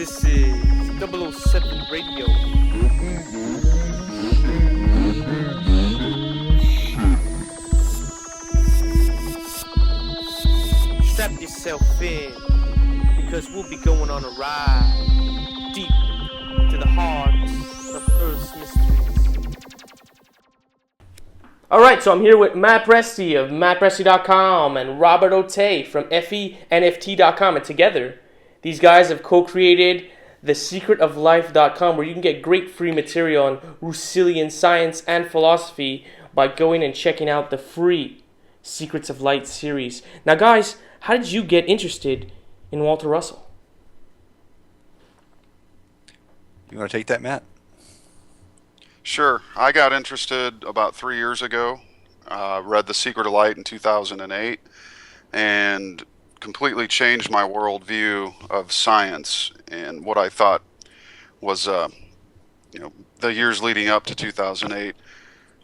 This is 007 Radio. Strap yourself in, because we'll be going on a ride deep to the heart of Earth's mysteries. Alright, so I'm here with Matt Presti of MattPresti.com and Robert Otey from FENFT.com, and together, these guys have co-created TheSecretOfLife.com, where you can get great free material on Russellian science and philosophy by going and checking out the free Secrets of Light series. Now, guys, how did you get interested in Walter Russell? You want to take that, Matt? Sure. I got interested about 3 years ago. Read The Secret of Light in 2008 and completely changed my worldview of science and what I thought was, the years leading up to 2008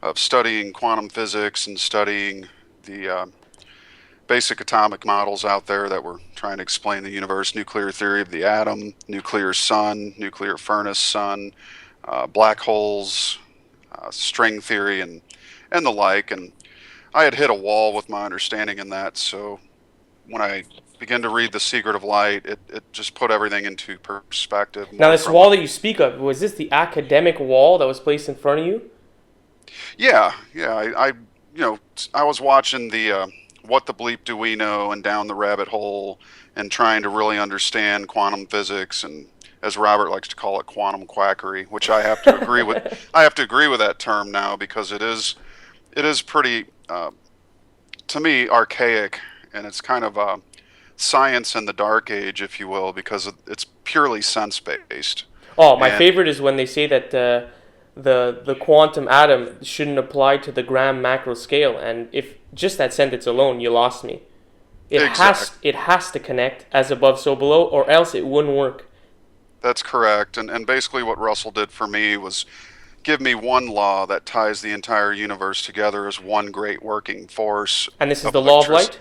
of studying quantum physics and studying the basic atomic models out there that were trying to explain the universe, nuclear theory of the atom, nuclear sun, nuclear furnace sun, black holes, string theory, and the like. And I had hit a wall with my understanding in that, so when I began to read The Secret of Light, it just put everything into perspective. Now, this wall that you speak of, was this the academic wall that was placed in front of you? Yeah. I was watching the What the Bleep Do We Know and Down the Rabbit Hole and trying to really understand quantum physics and, as Robert likes to call it, quantum quackery, which I have to agree with. I have to agree with that term now because it is pretty, to me, archaic, and it's kind of science in the dark age, if you will, because it's purely sense-based. Oh, my favorite is when they say that the quantum atom shouldn't apply to the gram macro scale, and if just that sentence alone, you lost me. It has to connect as above, so below, or else it wouldn't work. That's correct, and basically what Russell did for me was give me one law that ties the entire universe together as one great working force. And this is the law of light?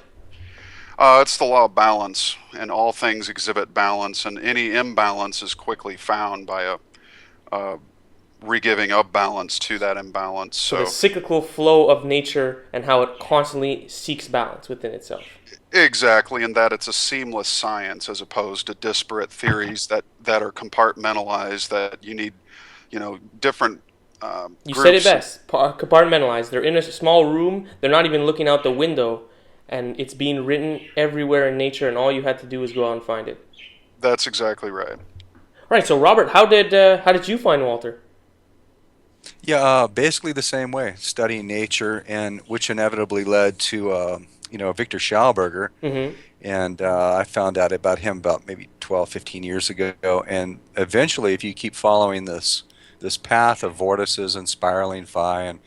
It's the law of balance, and all things exhibit balance, and any imbalance is quickly found by a re-giving of balance to that imbalance. So the cyclical flow of nature and how it constantly seeks balance within itself. Exactly, and that it's a seamless science as opposed to disparate theories that are compartmentalized, that you need, different You groups. said it best, compartmentalized. They're in a small room, they're not even looking out the window, and it's being written everywhere in nature, and all you had to do is go out and find it. That's exactly right. Right, so Robert, how did you find Walter? Yeah, basically the same way, studying nature, and which inevitably led to Victor Schauberger. Mm-hmm. And I found out about him about maybe 12, 15 years ago. And eventually, if you keep following this path of vortices and spiraling phi and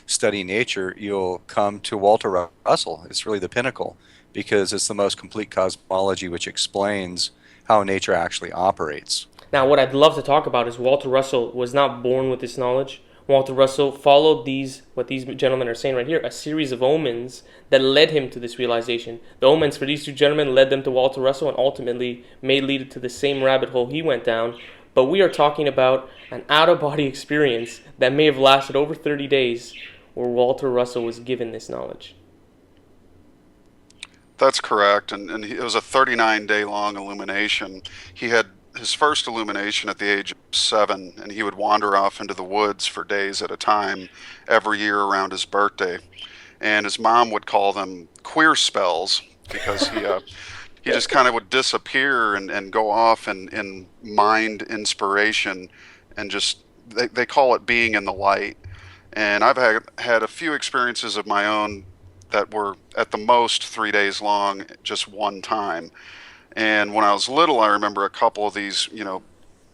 studying nature, you'll come to Walter Russell. It's really the pinnacle because it's the most complete cosmology which explains how nature actually operates. Now, what I'd love to talk about is Walter Russell was not born with this knowledge. Walter Russell followed what these gentlemen are saying right here, a series of omens that led him to this realization. The omens for these two gentlemen led them to Walter Russell and ultimately may lead to the same rabbit hole he went down. But we are talking about an out-of-body experience that may have lasted over 30 days where Walter Russell was given this knowledge. That's correct, and it was a 39-day long illumination. He had his first illumination at the age of 7, and he would wander off into the woods for days at a time every year around his birthday. And his mom would call them queer spells because he just kind of would disappear and go off in mind inspiration, and just they call it being in the light. And I've had a few experiences of my own that were at the most 3 days long, just one time. And when I was little, I remember a couple of these,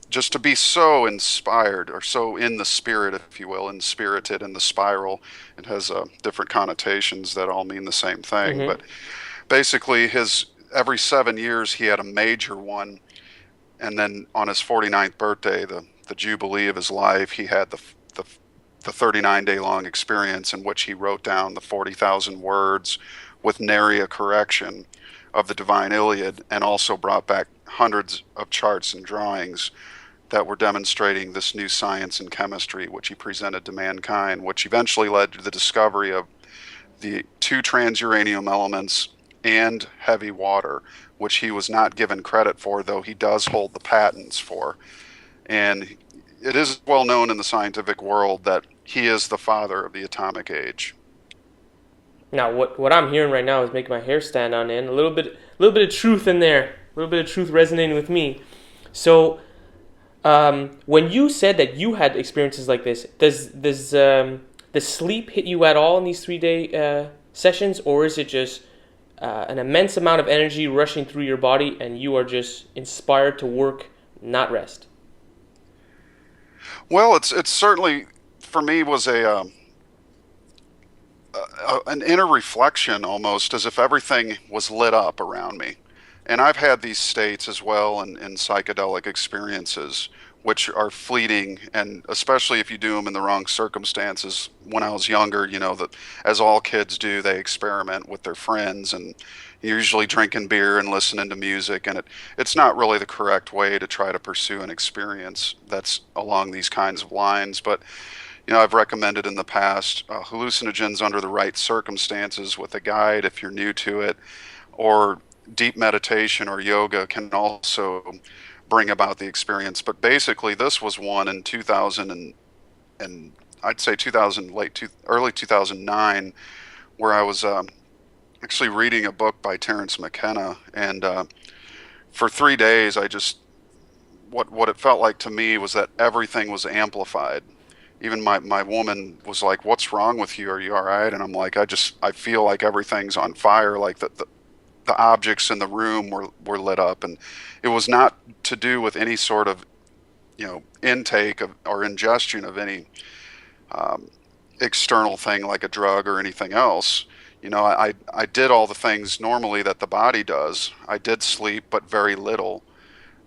just to be so inspired or so in the spirit, if you will, inspirited in the spiral. It has different connotations that all mean the same thing. Mm-hmm. But basically, every 7 years, he had a major one. And then on his 49th birthday, the jubilee of his life, he had the 39-day long experience in which he wrote down the 40,000 words with nary a correction of the Divine Iliad, and also brought back hundreds of charts and drawings that were demonstrating this new science in chemistry, which he presented to mankind, which eventually led to the discovery of the two transuranium elements and heavy water, which he was not given credit for, though he does hold the patents for. And it is well known in the scientific world that he is the father of the atomic age. Now, what I'm hearing right now is making my hair stand on end. A little bit of truth in there. A little bit of truth resonating with me. So, when you said that you had experiences like this, does the sleep hit you at all in these 3-day sessions, or is it just an immense amount of energy rushing through your body and you are just inspired to work, not rest? Well, it's certainly, for me, was an inner reflection, almost as if everything was lit up around me. And I've had these states as well in psychedelic experiences, which are fleeting, and especially if you do them in the wrong circumstances. When I was younger, that as all kids do, they experiment with their friends and usually drinking beer and listening to music, and it's not really the correct way to try to pursue an experience that's along these kinds of lines. But I've recommended in the past hallucinogens under the right circumstances with a guide if you're new to it, or deep meditation or yoga can also bring about the experience. But basically, this was one in 2000 and I'd say early 2009, where I was actually reading a book by Terence McKenna, and for 3 days, I just what it felt like to me was that everything was amplified. Even my woman was like, "What's wrong with you? Are you all right?" And I'm like, I feel like everything's on fire, like the objects in the room were lit up, and it was not to do with any sort of intake of or ingestion of any external thing like a drug or anything else. I did all the things normally that the body does. I did sleep, but very little.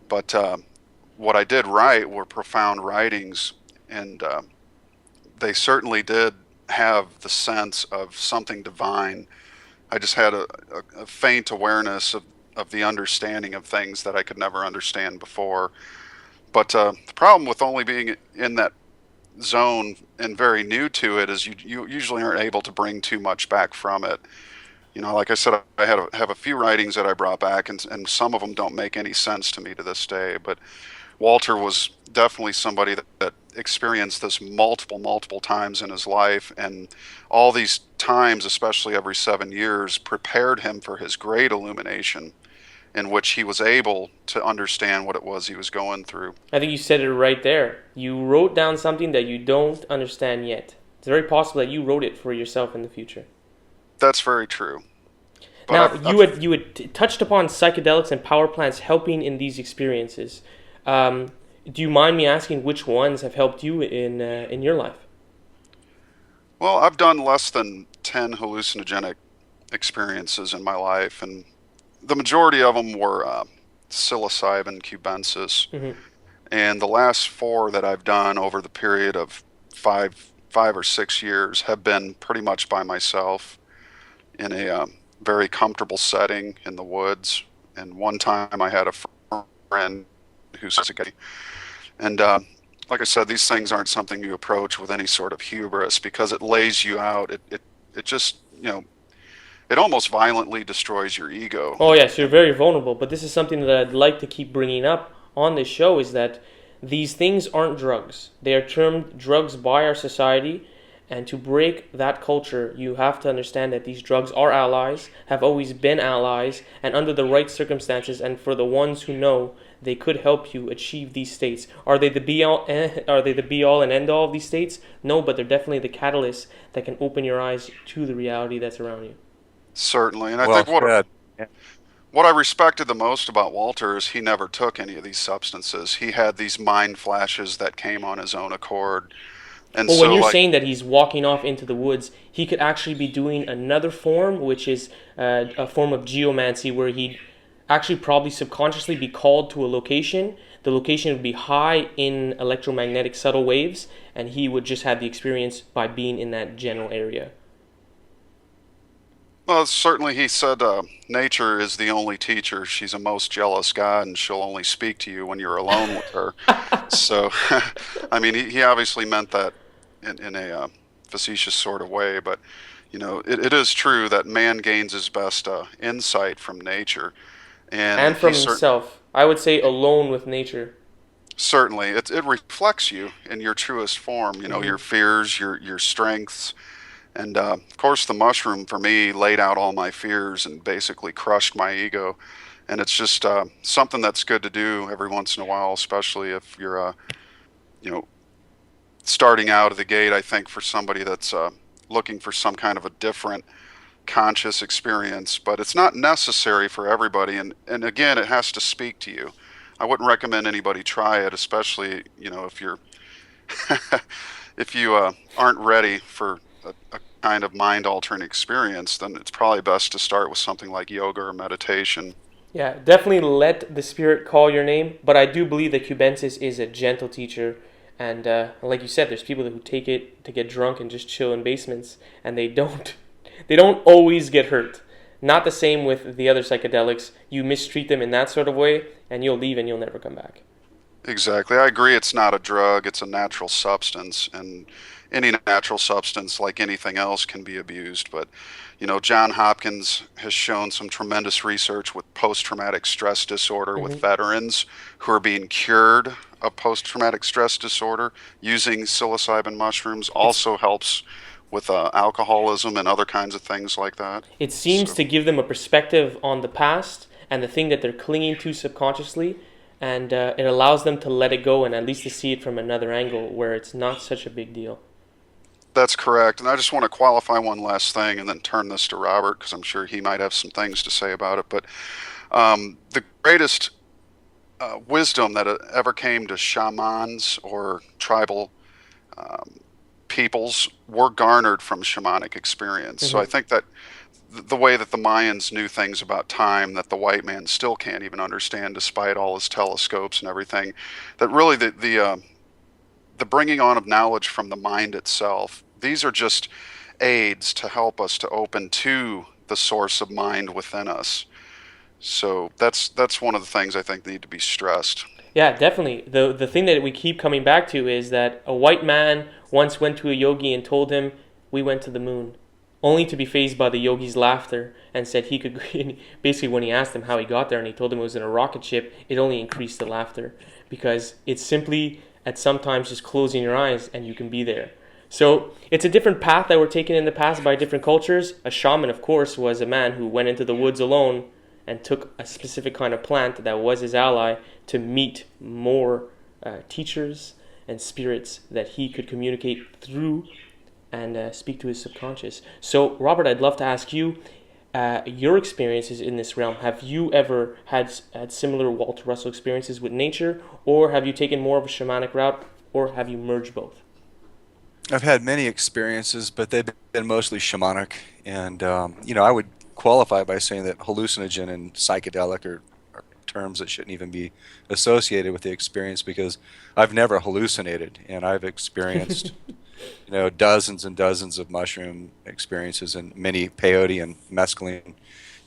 But what I did write were profound writings, and they certainly did have the sense of something divine. I just had a faint awareness of the understanding of things that I could never understand before. But the problem with only being in that zone and very new to it is you usually aren't able to bring too much back from it. Like I said, I have a few writings that I brought back, and some of them don't make any sense to me to this day. But Walter was definitely somebody that experienced this multiple times in his life, and all these times, especially every 7 years, prepared him for his great illumination, in which he was able to understand what it was he was going through. I think you said it right there. You wrote down something that you don't understand yet. It's very possible that you wrote it for yourself in the future. That's very true. But now, you had touched upon psychedelics and power plants helping in these experiences. Do you mind me asking which ones have helped you in your life? Well, I've done less than 10 hallucinogenic experiences in my life, and the majority of them were psilocybin cubensis. Mm-hmm. And the last 4 that I've done over the period of five or 6 years have been pretty much by myself in a very comfortable setting in the woods. And one time I had a friend who's a guy. And like I said, these things aren't something you approach with any sort of hubris, because it lays you out. It just, it almost violently destroys your ego. Oh, yes, you're very vulnerable. But this is something that I'd like to keep bringing up on this show, is that these things aren't drugs. They are termed drugs by our society. And to break that culture, you have to understand that these drugs are allies, have always been allies, and under the right circumstances, and for the ones who know, they could help you achieve these states. Are they the be-all and end-all of these states? No, but they're definitely the catalyst that can open your eyes to the reality that's around you. Certainly, and I think what I respected the most about Walter is he never took any of these substances. He had these mind flashes that came on his own accord. And well, when you're saying that he's walking off into the woods, he could actually be doing another form, which is a form of geomancy, where he'd actually probably subconsciously be called to a location. The location would be high in electromagnetic subtle waves, and he would just have the experience by being in that general area. Well, certainly he said nature is the only teacher. She's a most jealous God, and she'll only speak to you when you're alone with her. So, I mean, he obviously meant that in a facetious sort of way, but it is true that man gains his best insight from nature, and And from himself. I would say alone with nature. certainly it reflects you in your truest form. Hmm. Your fears, your strengths, and of course, the mushroom for me laid out all my fears and basically crushed my ego. And it's just something that's good to do every once in a while, especially if you're you know starting out of the gate. I think for somebody that's looking for some kind of a different conscious experience, but it's not necessary for everybody. And again, it has to speak to you. I wouldn't recommend anybody try it, especially if you're if you aren't ready for a kind of mind altering experience. Then it's probably best to start with something like yoga or meditation. Yeah, definitely let the spirit call your name. But I do believe that Cubensis is a gentle teacher. And like you said, there's people who take it to get drunk and just chill in basements, and they don't. They don't always get hurt. Not the same with the other psychedelics. You mistreat them in that sort of way, and you'll leave and you'll never come back. Exactly. I agree it's not a drug, it's a natural substance. And any natural substance, like anything else, can be abused. But, John Hopkins has shown some tremendous research with post traumatic stress disorder with Hmm. veterans who are being cured of post traumatic stress disorder using psilocybin mushrooms. It's Also helps with alcoholism and other kinds of things like that. it seems So to give them a perspective on the past and the thing that they're clinging to subconsciously, and it allows them to let it go and at least to see it from another angle where it's not such a big deal. that's correct. And I just want to qualify one last thing and then turn this to Robert because I'm sure he might have some things to say about it. But the greatest wisdom that ever came to shamans or tribal peoples were garnered from shamanic experience. So I Hmm. think that the way that the Mayans knew things about time that the white man still can't even understand, despite all his telescopes and everything, that really the bringing on of knowledge from the mind itself. These are just aids to help us to open to the source of mind within us. So that's one of the things I think need to be stressed. Yeah, definitely. The thing that we keep coming back to is that a white man once went to a yogi and told him, "We went to the moon," only to be fazed by the yogi's laughter and said he could. Basically, when he asked him how he got there and he told him it was in a rocket ship, it only increased the laughter because it's simply at sometimes just closing your eyes and you can be there. So it's a different path that were taken in the past by different cultures. A shaman, of course, was a man who went into the woods alone and took a specific kind of plant that was his ally to meet more teachers and spirits that he could communicate through and speak to his subconscious. So, Robert, I'd love to ask you your experiences in this realm. Have you ever had similar Walter Russell experiences with nature, or have you taken more of a shamanic route, or have you merged both? I've had many experiences, but they've been mostly shamanic. And, I would qualify by saying that hallucinogen and psychedelic are terms that shouldn't even be associated with the experience because I've never hallucinated and I've experienced, dozens and dozens of mushroom experiences and many peyote and mescaline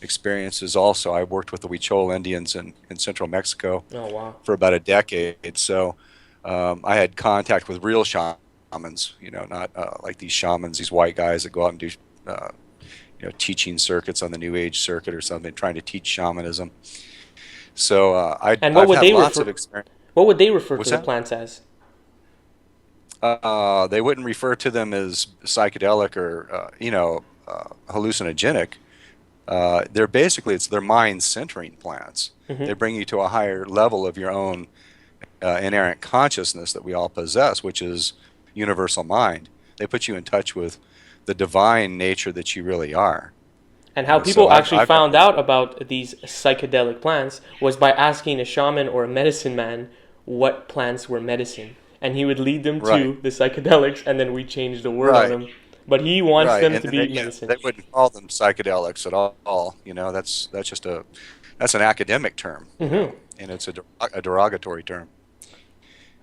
experiences also. I worked with the Huichol Indians in central Mexico Oh wow. for about a decade. So I had contact with real shamans, not like these shamans, these white guys that go out and do, uh, teaching circuits on the New Age circuit or something, trying to teach shamanism. So And what I've would had they lots of refer? experience. What would they refer to What's the that? plants as? They wouldn't refer to them as psychedelic or, hallucinogenic. They're basically, it's their mind centering plants. They Hmm. bring you to a higher level of your own inerrant consciousness that we all possess, which is universal mind. They put you in touch with the divine nature that you really are. And how So people actually I've had, found out about these psychedelic plants was by asking a shaman or a medicine man what plants were medicine. And he would lead them right, to the psychedelics, and then we changed the word on right, them. But he wants right, them and to then be medicine. they wouldn't call them psychedelics at all. That's just that's an academic term, Hmm. and it's a derogatory term.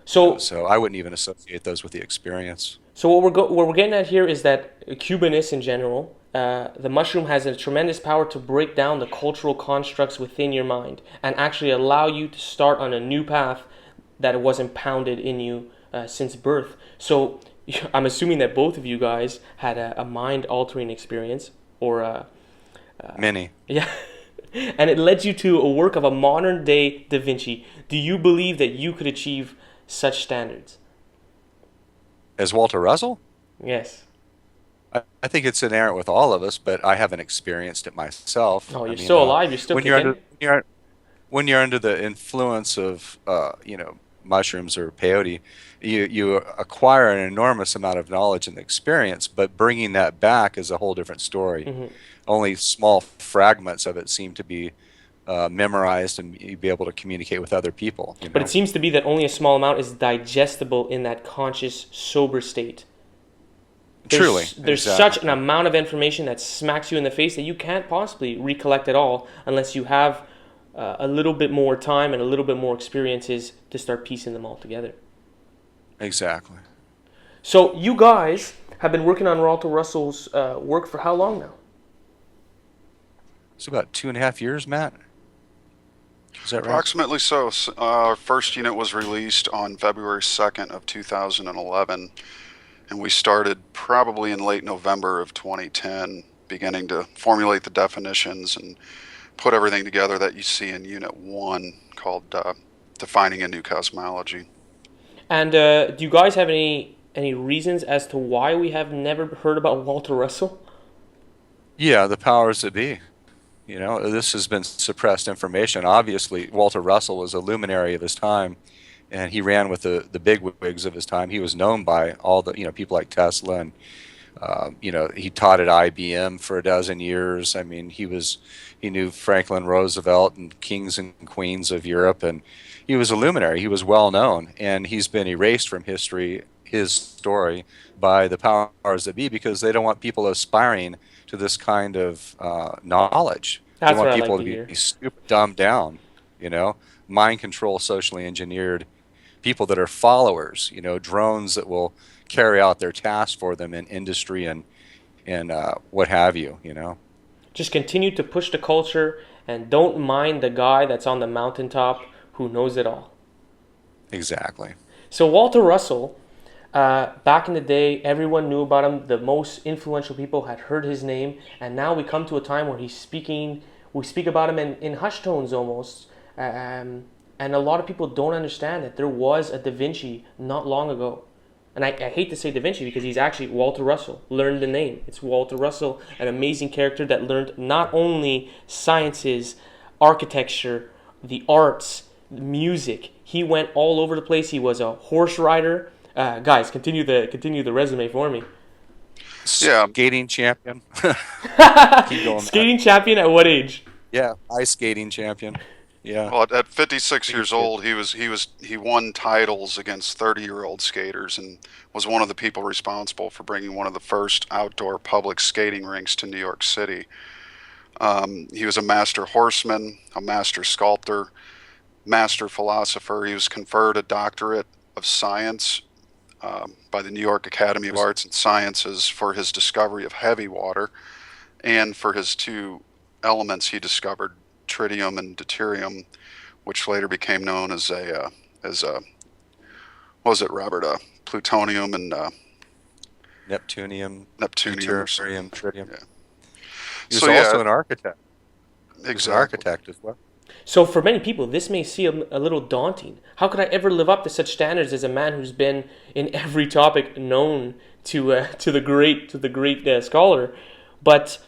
So, So I wouldn't even associate those with the experience. so what we're getting at here is that Cubanists in general the mushroom has a tremendous power to break down the cultural constructs within your mind and actually allow you to start on a new path that wasn't pounded in you since birth. So I'm assuming that both of you guys had a mind-altering experience, or Many. yeah, and it led you to a work of a modern-day Da Vinci. Do you believe that you could achieve such standards? As Walter Russell? Yes. I think it's inherent with all of us, but I haven't experienced it myself. Oh, I you're mean, still alive. You're still when you're kicking. when you're under the influence of mushrooms or peyote, you acquire an enormous amount of knowledge and experience, but bringing that back is a whole different story. Hmm. Only small fragments of it seem to be memorized, and you'd be able to communicate with other people. But it seems to be that only a small amount is digestible in that conscious, sober state. Truly, There's exactly. such an amount of information that smacks you in the face that you can't possibly recollect it all unless you have a little bit more time and a little bit more experiences to start piecing them all together. Exactly. So you guys have been working on Walter Russell's work for how long now? It's about 2.5 years, Matt. Is that right? Approximately so. Our first unit was released on February 2nd of 2011, and we started probably in late November of 2010, beginning to formulate the definitions and put everything together that you see in Unit 1 called Defining a New Cosmology. And do you guys have any reasons as to why we have never heard about Walter Russell? Yeah, the powers that be. This has been suppressed information. Obviously, Walter Russell was a luminary of his time, and he ran with the big wigs of his time. He was known by all the people like Tesla, and he taught at IBM for a dozen years. I mean, he knew Franklin Roosevelt and kings and queens of Europe, and he was a luminary. He was well known, and he's been erased from history, his story, by the powers that be, because they don't want people aspiring to this kind of knowledge. They That's what want I like people to to hear. be stupid, dumbed down, mind control, socially engineered people that are followers, drones that will carry out their tasks for them in industry and what have you. Just continue to push the culture and don't mind the guy that's on the mountaintop who knows it all. Exactly. So Walter Russell, back in the day, everyone knew about him. The most influential people had heard his name, and now we come to a time where he's speaking. We speak about him in hushed tones almost, and a lot of people don't understand that there was a Da Vinci not long ago. And I hate to say Da Vinci because he's actually Walter Russell. Learn the name. It's Walter Russell, an amazing character that learned not only sciences, architecture, the arts, music. He went all over the place. He was a horse rider. Guys, continue the resume for me. Yeah. Skating champion. Keep going. Skating champion at what age? Yeah, ice skating champion. Yeah. Well, at 56 years old, he won titles against 30-year-old skaters and was one of the people responsible for bringing one of the first outdoor public skating rinks to New York City. He was a master horseman, a master sculptor, master philosopher. He was conferred a doctorate of science by the New York Academy of Arts and Sciences for his discovery of heavy water and for his two elements he discovered, tritium and deuterium, which later became known as what was it, Robert? Plutonium and Neptunium, Neptunium. tritium. Yeah. He was So, also yeah, an architect. He was an exactly. architect as well. So for many people, this may seem a little daunting. How could I ever live up to such standards as a man who's been in every topic known to the great scholar? But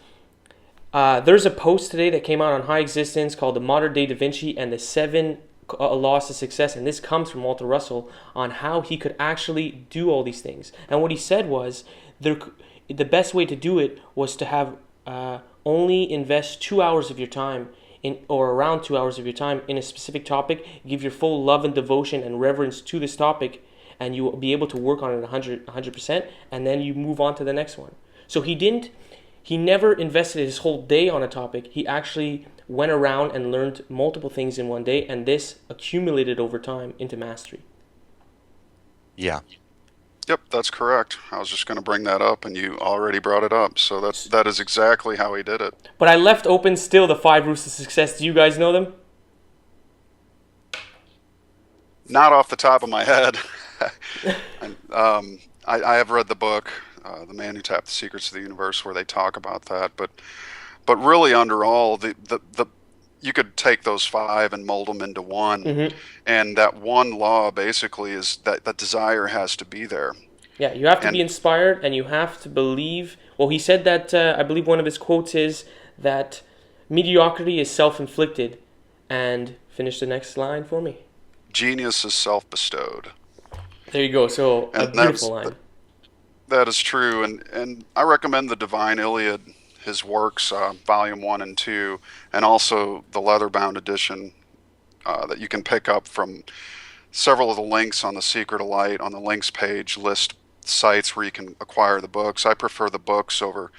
there's a post today that came out on High Existence called "The Modern Day Da Vinci and the Seven Laws to Success," and this comes from Walter Russell on how he could actually do all these things. And what he said was the best way to do it was to have only invest 2 hours of your time or around 2 hours of your time in a specific topic, give your full love and devotion and reverence to this topic, and you will be able to work on it 100%, and then you move on to the next one. So he never invested his whole day on a topic. He actually went around and learned multiple things in one day, and this accumulated over time into mastery. Yeah. Yep, that's correct. I was just going to bring that up, and you already brought it up. So that is exactly how he did it. But I left open still the five rules to success. Do you guys know them? Not off the top of my head. I have read the book, "The Man Who Tapped the Secrets of the Universe," where they talk about that. But really, under all the you could take those five and mold them into one, Mm-hmm. and that one law basically is that the desire has to be there. Yeah, you have to be And inspired and you have to believe. Well, he said that, I believe one of his quotes is that mediocrity is self inflicted. And finish the next line for me. genius is self-bestowed, There you go. So, a and beautiful line. that is true. And I recommend the Divine Iliad, his works, volume 1 and 2, and also the leather-bound edition that you can pick up from several of the links on the Secret of Light on the links page list sites where you can acquire the books. I prefer the books over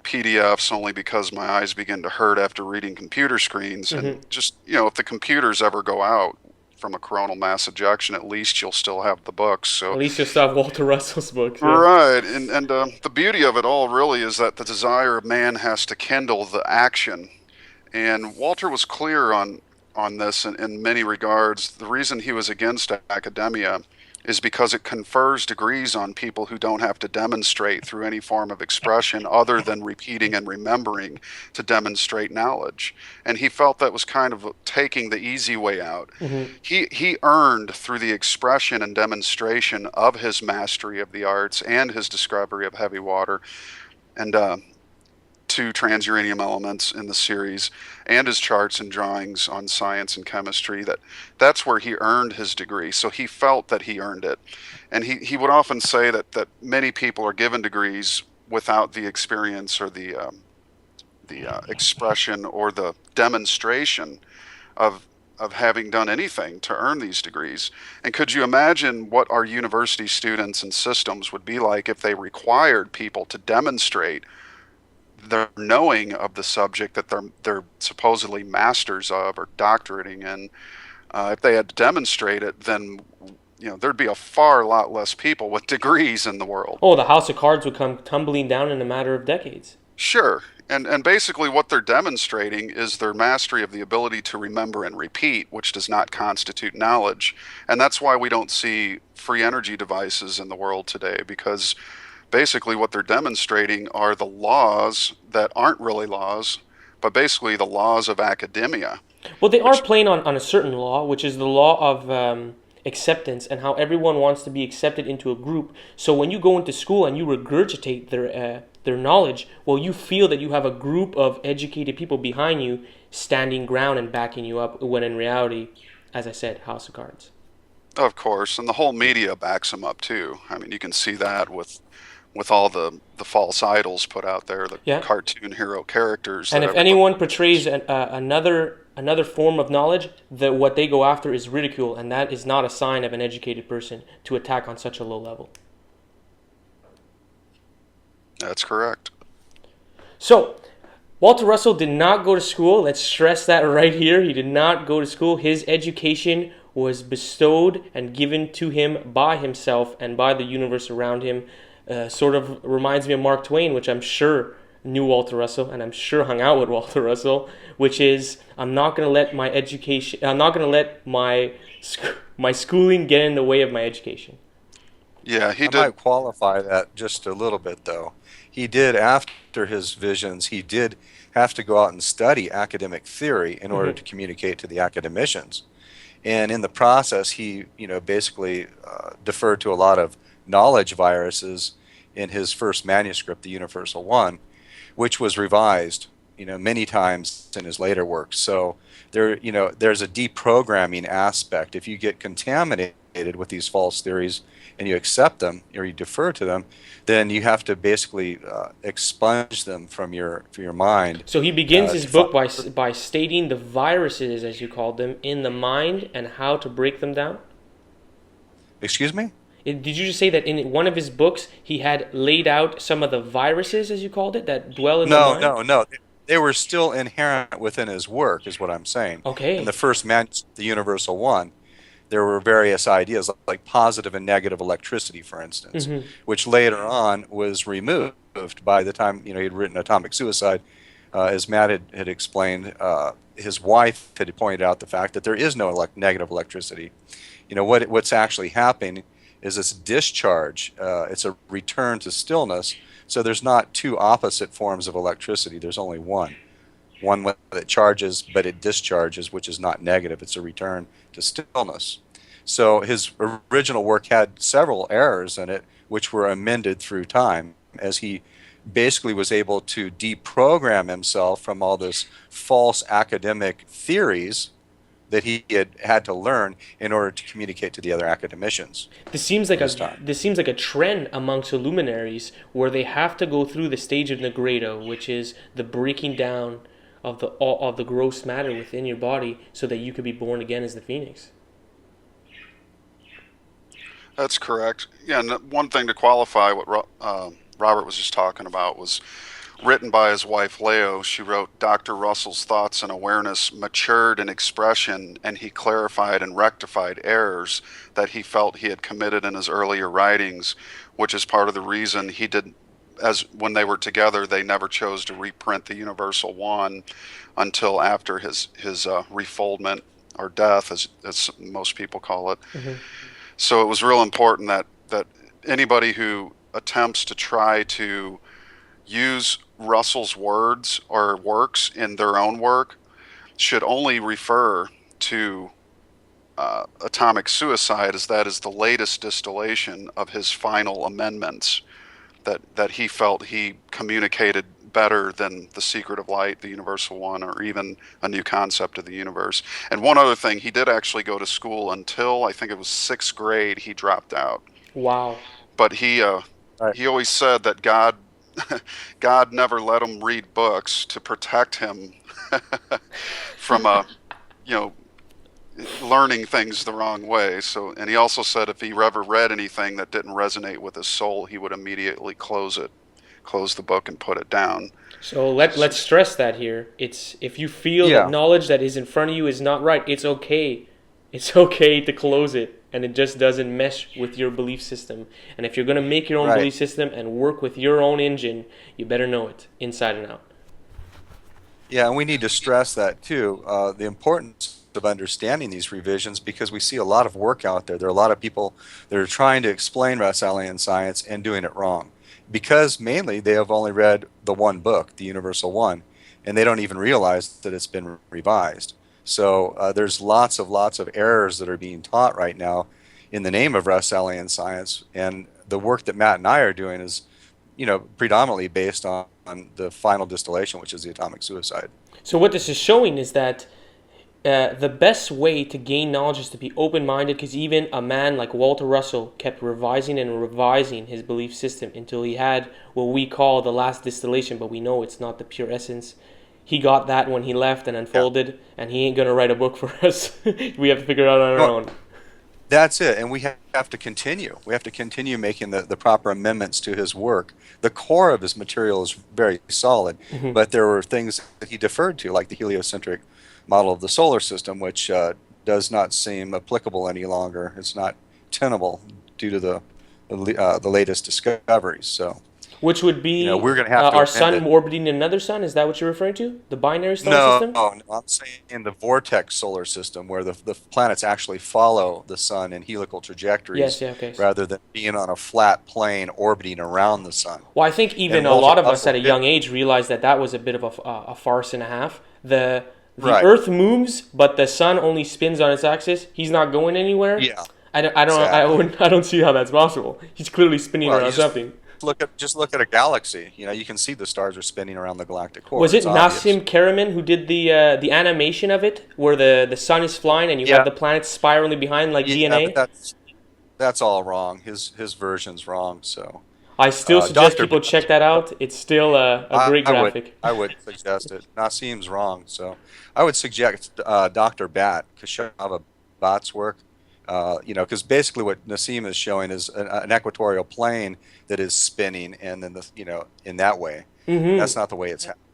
PDFs only because my eyes begin to hurt after reading computer screens. Mm-hmm. And just, if the computers ever go out from a coronal mass ejection, at least you'll still have the books. At So, least you'll still have Walter Russell's books. Yeah. right. And the beauty of it all really is that the desire of man has to kindle the action. And Walter was clear on this in many regards. The reason he was against academia is because it confers degrees on people who don't have to demonstrate through any form of expression other than repeating and remembering to demonstrate knowledge. And he felt that was kind of taking the easy way out. Mm-hmm. He earned through the expression and demonstration of his mastery of the arts and his discovery of heavy water and two transuranium elements in the series and his charts and drawings on science and chemistry, that's where he earned his degree. So he felt that he earned it. And he would often say that many people are given degrees without the experience or the expression or the demonstration of having done anything to earn these degrees. And could you imagine what our university students and systems would be like if they required people to demonstrate their knowing of the subject that they're supposedly masters of or doctorating in? If they had to demonstrate it, then there'd be a far lot less people with degrees in the world. Oh, the house of cards would come tumbling down in a matter of decades. Sure. And basically what they're demonstrating is their mastery of the ability to remember and repeat, which does not constitute knowledge. And that's why we don't see free energy devices in the world today, because basically what they're demonstrating are the laws that aren't really laws, but basically the laws of academia. Well, they are playing on a certain law, which is the law of acceptance and how everyone wants to be accepted into a group. So when you go into school and you regurgitate their knowledge, well, you feel that you have a group of educated people behind you standing ground and backing you up, when in reality, as I said, house of cards. Of course, and the whole media backs them up too. I mean, you can see that with all the false idols put out there, the Yeah. cartoon hero characters. And that if everybody- anyone portrays another form of knowledge, what they go after is ridicule, and that is not a sign of an educated person to attack on such a low level. That's correct. So, Walter Russell did not go to school. Let's stress that right here. He did not go to school. His education was bestowed and given to him by himself and by the universe around him. Sort of reminds me of Mark Twain, which I'm sure knew Walter Russell and I'm sure hung out with Walter Russell, which is, I'm not going to let my education, I'm not going to let my schooling get in the way of my education. Yeah, he I did. might qualify that just a little bit, though. He did, after his visions, he did have to go out and study academic theory in order to communicate to the academicians. And in the process, he, basically deferred to a lot of knowledge viruses in his first manuscript, The Universal One, which was revised, many times in his later works. So there's a deprogramming aspect. If you get contaminated with these false theories and you accept them or you defer to them, then you have to basically expunge them from your mind. So he begins his book by stating the viruses, as you called them, in the mind and how to break them down? Excuse me? Did you just say that in one of his books he had laid out some of the viruses, as you called it, that dwell in the mind? No. They were still inherent within his work, is what I'm saying. Okay. In the first manuscript, The Universal One, there were various ideas like positive and negative electricity, for instance, which later on was removed by the time he'd written Atomic Suicide. As Matt had explained, his wife had pointed out the fact that there is no negative electricity. What's actually happening is this discharge. It's a return to stillness. So there's not two opposite forms of electricity. There's only one. One that charges, but it discharges, which is not negative. It's a return to stillness. So his original work had several errors in it, which were amended through time as he basically was able to deprogram himself from all this false academic theories that he had to learn in order to communicate to the other academicians. This seems like a trend amongst luminaries where they have to go through the stage of Negredo, which is the breaking down of the gross matter within your body, so that you could be born again as the phoenix. That's correct. Yeah, and one thing to qualify what Robert was just talking about was written by his wife Leo. She wrote, Dr. Russell's thoughts and awareness matured in expression, and he clarified and rectified errors that he felt he had committed in his earlier writings, which is part of the reason he did, as when they were together, they never chose to reprint the Universal One until after his refoldment, or death, as most people call it. So it was real important that anybody who attempts to try to use Russell's words or works in their own work should only refer to Atomic Suicide, as that is the latest distillation of his final amendments that he felt he communicated better than The Secret of Light, the Universal One, or even A New Concept of the Universe. And one other thing, he did actually go to school until I think it was 6th grade. He dropped out. Wow. But he always said that God never let him read books to protect him from learning things the wrong way. So, and he also said if he ever read anything that didn't resonate with his soul, he would immediately close the book and put it down. So let's stress that here. It's if you feel that knowledge that is in front of you is not right, it's okay. It's okay to close it, and it just doesn't mesh with your belief system. And if you're going to make your own belief system and work with your own engine, you better know it inside and out. Yeah, and we need to stress that too, the importance of understanding these revisions, because we see a lot of work out there. There are a lot of people that are trying to explain Russellian science and doing it wrong, because mainly they have only read the one book, the Universal One, and they don't even realize that it's been revised. So there's lots of errors that are being taught right now in the name of Russellian science, and the work that Matt and I are doing is, predominantly based on the final distillation, which is the Atomic Suicide. So what this is showing is that the best way to gain knowledge is to be open-minded, because even a man like Walter Russell kept revising and revising his belief system until he had what we call the last distillation, but we know it's not the pure essence. He got that when he left and unfolded, and he ain't going to write a book for us. We have to figure it out on our own. That's it, and we have to continue. We have to continue making the proper amendments to his work. The core of his material is very solid, but there were things that he deferred to, like the heliocentric model of the solar system, which does not seem applicable any longer. It's not tenable due to the latest discoveries. So, which would be we're going to have to our sun orbiting another sun. Is that what you're referring to? The binary solar system? No, I'm saying the vortex solar system, where the planets actually follow the sun in helical trajectories, rather than being on a flat plane orbiting around the sun. Well, I think even a lot of us at a young age realized that was a bit of a farce and a half. The Earth moves, but the sun only spins on its axis. He's not going anywhere. Yeah, I don't see how that's possible. He's clearly spinning around something. Just look at a galaxy. You can see the stars are spinning around the galactic core. Was it Nassim Karaman who did the animation of it, where the sun is flying and you have the planets spiraling behind like DNA? But that's all wrong. His version's wrong. So I still suggest people check that out. It's still a great graphic. I would suggest it. Nassim's wrong. So I would suggest Dr. Kashava Bhatt's work. Because basically what Nassim is showing is an equatorial plane that is spinning, and then in that way, that's not the way it's happening.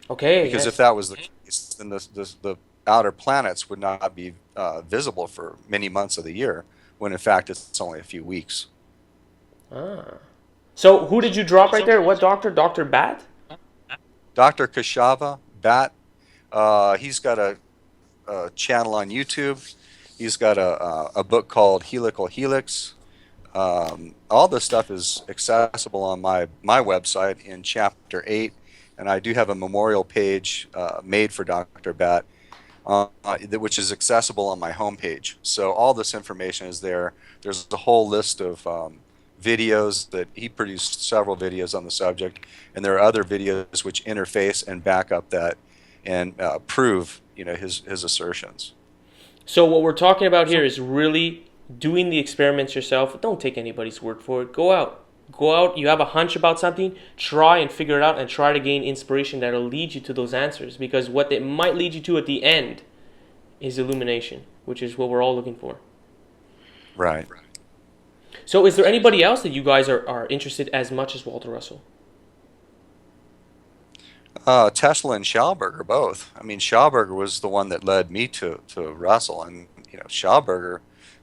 Okay. Because if that was the case, then the outer planets would not be visible for many months of the year, when in fact it's only a few weeks. Ah. So who did you drop right there? What doctor? Dr. Bat? Dr. Kashava Bat, he's got a channel on YouTube. He's got a book called Helical Helix. All this stuff is accessible on my website in Chapter 8, and I do have a memorial page made for Dr. Bat, which is accessible on my homepage. So all this information is there. There's a whole list of videos that he produced, several videos on the subject, and there are other videos which interface and back up that and prove his assertions. So what we're talking about here is really doing the experiments yourself. Don't take anybody's word for it. Go out. Go out. You have a hunch about something. Try and figure it out and try to gain inspiration that'll lead you to those answers. Because what it might lead you to at the end is illumination, which is what we're all looking for. Right. So is there anybody else that you guys are interested as much as Walter Russell? Tesla and Schauberger both. I mean, Schauberger was the one that led me to Russell, and Schauberger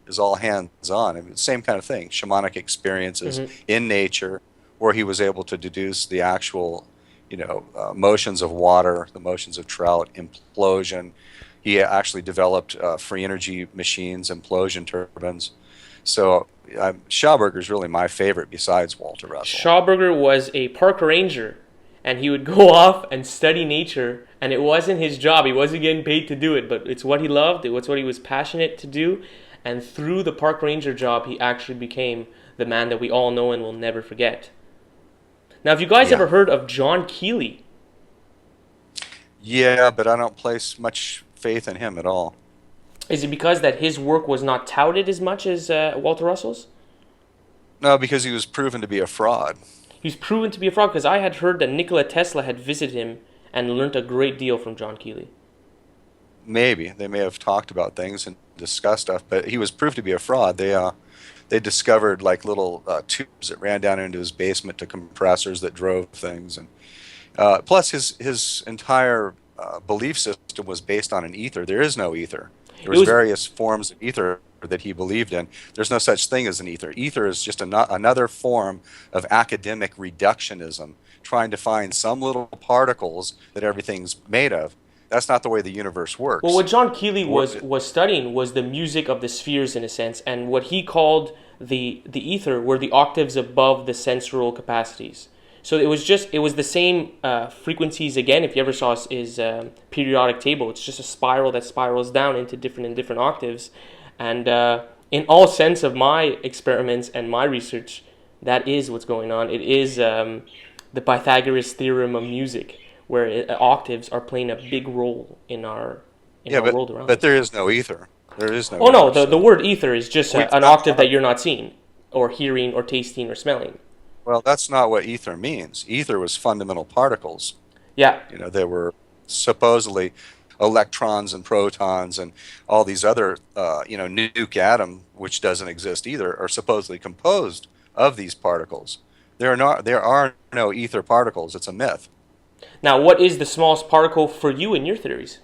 is all hands-on. I mean, same kind of thing, shamanic experiences in nature, where he was able to deduce the actual, motions of water, the motions of trout, implosion. He actually developed free energy machines, implosion turbines. So Schauberger is really my favorite besides Walter Russell. Schauberger was a park ranger, and he would go off and study nature, and it wasn't his job. He wasn't getting paid to do it, but it's what he loved. It was what he was passionate to do. And through the park ranger job, he actually became the man that we all know and will never forget. Now, have you guys ever heard of John Keeley? Yeah, but I don't place much faith in him at all. Is it because that his work was not touted as much as Walter Russell's? No, because he was proven to be a fraud. He was proven to be a fraud, because I had heard that Nikola Tesla had visited him and learned a great deal from John Keeley. Maybe. They may have talked about things and discussed stuff, but he was proved to be a fraud. They discovered like little tubes that ran down into his basement to compressors that drove things. And plus his entire belief system was based on an ether. There is no ether. There was various forms of ether that he believed in. There's no such thing as an ether. Ether is just another form of academic reductionism, trying to find some little particles that everything's made of. That's not the way the universe works. Well, what John Keeley was studying was the music of the spheres, in a sense, and what he called the ether were the octaves above the sensorial capacities. So it was the same frequencies again. If you ever saw his periodic table, it's just a spiral that spirals down into different octaves. And in all sense of my experiments and my research, that is what's going on. It is the Pythagoras theorem of music, where octaves are playing a big role in our world around us. But there is no ether. There is no. Oh no, the word ether is just an octave that you're not seeing, or hearing, or tasting, or smelling. Well, that's not what ether means. Ether was fundamental particles. Yeah. They were supposedly electrons and protons and all these other, nuke atom, which doesn't exist either, are supposedly composed of these particles. There are no ether particles. It's a myth. Now, what is the smallest particle for you in your theories?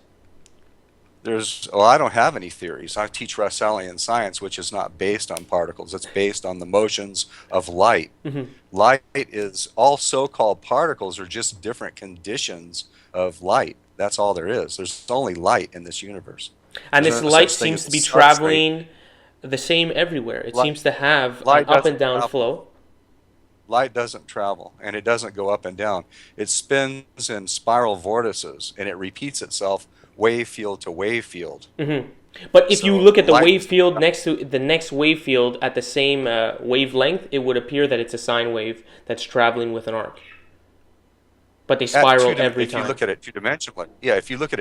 I don't have any theories. I teach Russellian science, which is not based on particles. It's based on the motions of light. Mm-hmm. Light is, all so-called particles are just different conditions of light. That's all there is. There's only light in this universe. And this light seems to be traveling the same everywhere. It seems to have an up and down flow. Light doesn't travel, and it doesn't go up and down. It spins in spiral vortices, and it repeats itself wave field to wave field. Mm-hmm. But if you look at the wave field next to the next wave field at the same wavelength, it would appear that it's a sine wave that's traveling with an arc. But they spiral every time. If you look at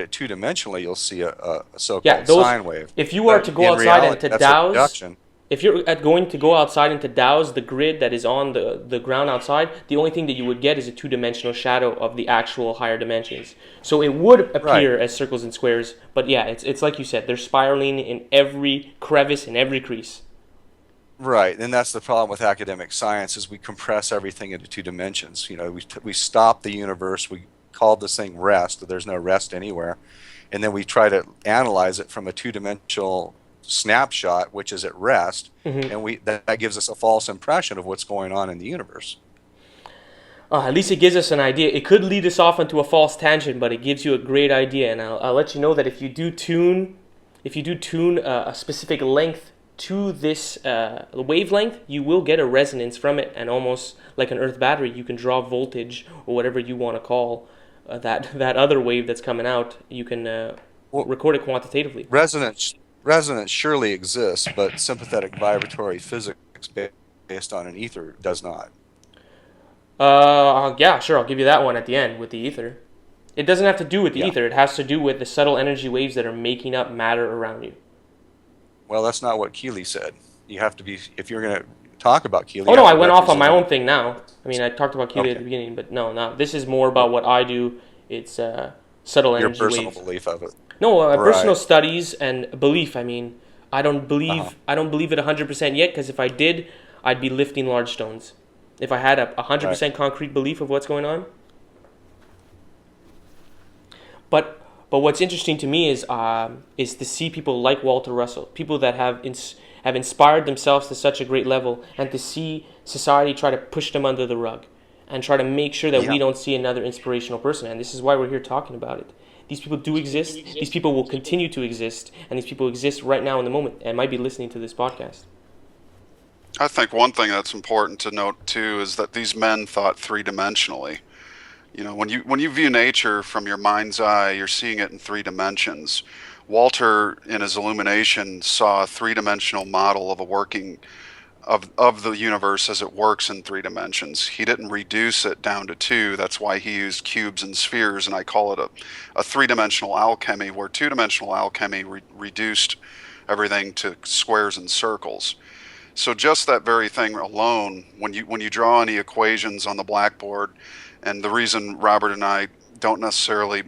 it two-dimensionally, you'll see a so-called sine wave. If you are to go outside and to douse, if you're going to go outside and to douse the grid that is on the ground outside, the only thing that you would get is a two-dimensional shadow of the actual higher dimensions. So it would appear as circles and squares, but yeah, it's like you said, they're spiraling in every crevice, in every crease. Right, and that's the problem with academic science, is we compress everything into two dimensions. We stop the universe, we call this thing rest, there's no rest anywhere. and then we try to analyze it from a two-dimensional snapshot, which is at rest, Mm-hmm. and that gives us a false impression of what's going on in the universe. At least it gives us an idea. It could lead us off into a false tangent, but it gives you a great idea. And I'll let you know that if you do tune a specific length to this wavelength, you will get a resonance from it, and almost like an Earth battery, you can draw voltage or whatever you want to call that other wave that's coming out. You can Well, record it quantitatively. resonance surely exists, but sympathetic vibratory physics based on an ether does not. Yeah, sure. I'll give you that one at the end with the ether. It doesn't have to do with the Yeah. ether. It has to do with the subtle energy waves that are making up matter around you. Well, that's not what Keeley said. You have to be, if you're going to talk about Keeley, Oh you no, have I to went off on my represent own thing now. I mean, I talked about Keely at Okay. the beginning, but no. This is more about what I do. It's subtle your energy personal waves. belief of it. No, personal Right. studies and belief. I mean, I don't Uh-huh. believe I don't believe it 100% yet, because if I did, I'd be lifting large stones. If I had a hundred Right. percent concrete belief of what's going on. But what's interesting to me is to see people like Walter Russell, people that have inspired themselves to such a great level, and to see society try to push them under the rug, and try to make sure that Yeah. we don't see another inspirational person. And this is why we're here talking about it. These people do exist. These people will continue to exist, and these people exist right now in the moment, and might be listening to this podcast. I think one thing that's important to note too is that these men thought three-dimensionally. When you view nature from your mind's eye, you're seeing it in three dimensions. Walter, in his illumination, saw a three-dimensional model of a working of the universe as it works in three dimensions. He didn't reduce it down to two. That's why he used cubes and spheres, and I call it a three-dimensional alchemy, where two-dimensional alchemy reduced everything to squares and circles. So just that very thing alone, when you draw any equations on the blackboard, and the reason Robert and I don't necessarily,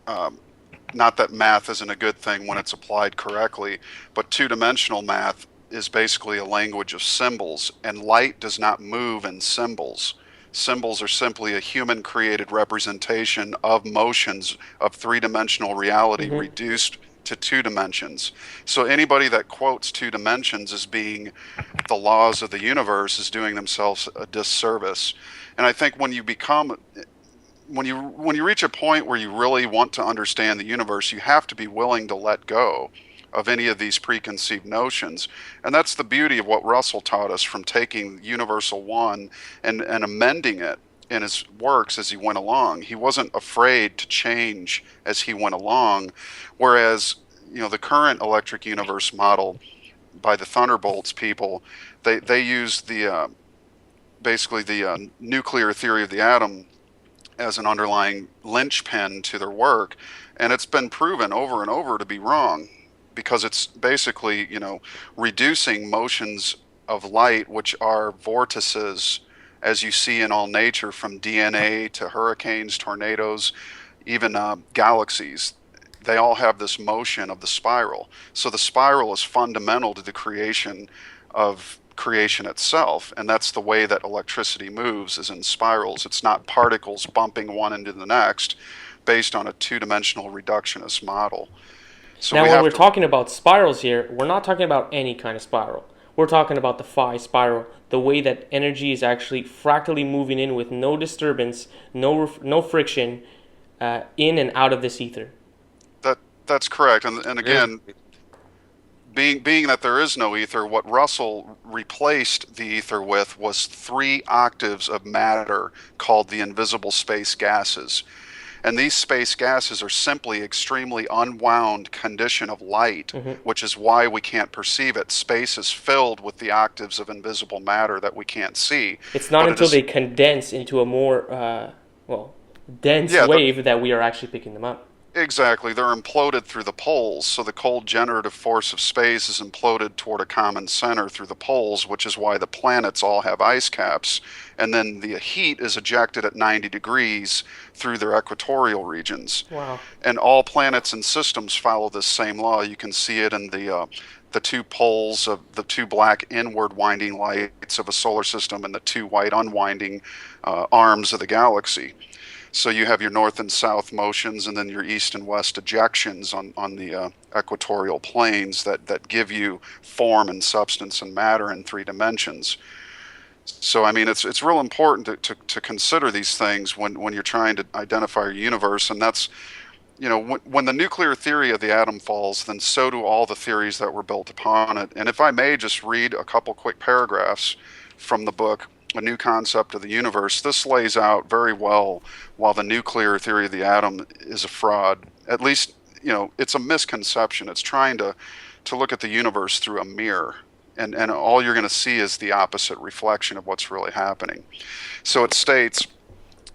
not that math isn't a good thing when it's applied correctly, but two-dimensional math is basically a language of symbols, and light does not move in symbols. Symbols are simply a human-created representation of motions of three-dimensional reality Mm-hmm. reduced to two dimensions. So anybody that quotes two dimensions as being the laws of the universe is doing themselves a disservice. And I think when you reach a point where you really want to understand the universe, you have to be willing to let go of any of these preconceived notions. And that's the beauty of what Russell taught us, from taking Universal One and amending it in his works as he went along. He wasn't afraid to change as he went along, whereas the current electric universe model by the Thunderbolts people, they use the basically the nuclear theory of the atom as an underlying linchpin to their work, and it's been proven over and over to be wrong, because it's basically reducing motions of light, which are vortices, as you see in all nature, from DNA to hurricanes, tornadoes, even galaxies. They all have this motion of the spiral. So the spiral is fundamental to the creation itself, and that's the way that electricity moves, is in spirals. It's not particles bumping one into the next based on a two-dimensional reductionist model. So Now, we when have we're to talking about spirals here, we're not talking about any kind of spiral. We're talking about the phi spiral, the way that energy is actually fractally moving in with no disturbance, no friction, in and out of this ether. that's correct. And There's- again, being that there is no ether, what Russell replaced the ether with was 3 octaves of matter called the invisible space gases. And these space gases are simply extremely unwound condition of light, Mm-hmm. which is why we can't perceive it. Space is filled with the octaves of invisible matter that we can't see. It's not But until they condense into a more, dense yeah, wave that we are actually picking them up. exactly. They're imploded through the poles, so the cold generative force of space is imploded toward a common center through the poles, which is why the planets all have ice caps. And then the heat is ejected at 90 degrees through their equatorial regions. Wow. And all planets and systems follow this same law. You can see it in the two poles of the two black inward winding lights of a solar system and the two white unwinding arms of the galaxy. So you have your north and south motions, and then your east and west ejections on the equatorial planes that give you form and substance and matter in 3 dimensions. So I mean, it's real important to consider these things when you're trying to identify your universe, and that's, when the nuclear theory of the atom falls, then so do all the theories that were built upon it. And if I may just read a couple quick paragraphs from the book, A New Concept of the Universe, this lays out very well why the nuclear theory of the atom is a fraud. At least, it's a misconception. It's trying to look at the universe through a mirror. And all you're going to see is the opposite reflection of what's really happening. So it states,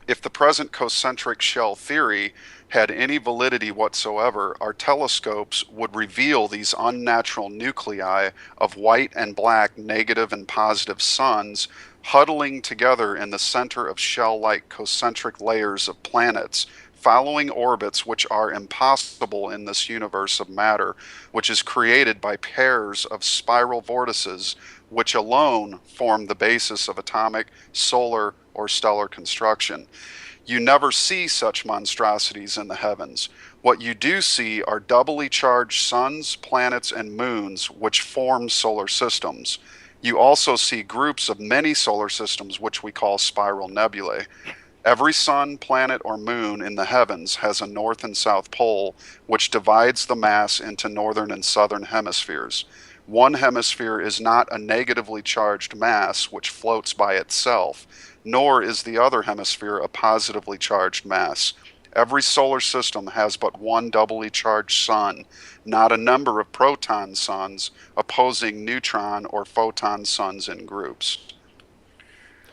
if the present concentric shell theory had any validity whatsoever, our telescopes would reveal these unnatural nuclei of white and black negative and positive suns huddling together in the center of shell-like concentric layers of planets, following orbits which are impossible in this universe of matter, which is created by pairs of spiral vortices, which alone form the basis of atomic, solar, or stellar construction. You never see such monstrosities in the heavens. What you do see are doubly charged suns, planets, and moons, which form solar systems. You also see groups of many solar systems, which we call spiral nebulae. Every sun, planet, or moon in the heavens has a north and south pole, which divides the mass into northern and southern hemispheres. One hemisphere is not a negatively charged mass which floats by itself, nor is the other hemisphere a positively charged mass. Every solar system has but one doubly charged sun, not a number of proton suns opposing neutron or photon suns in groups.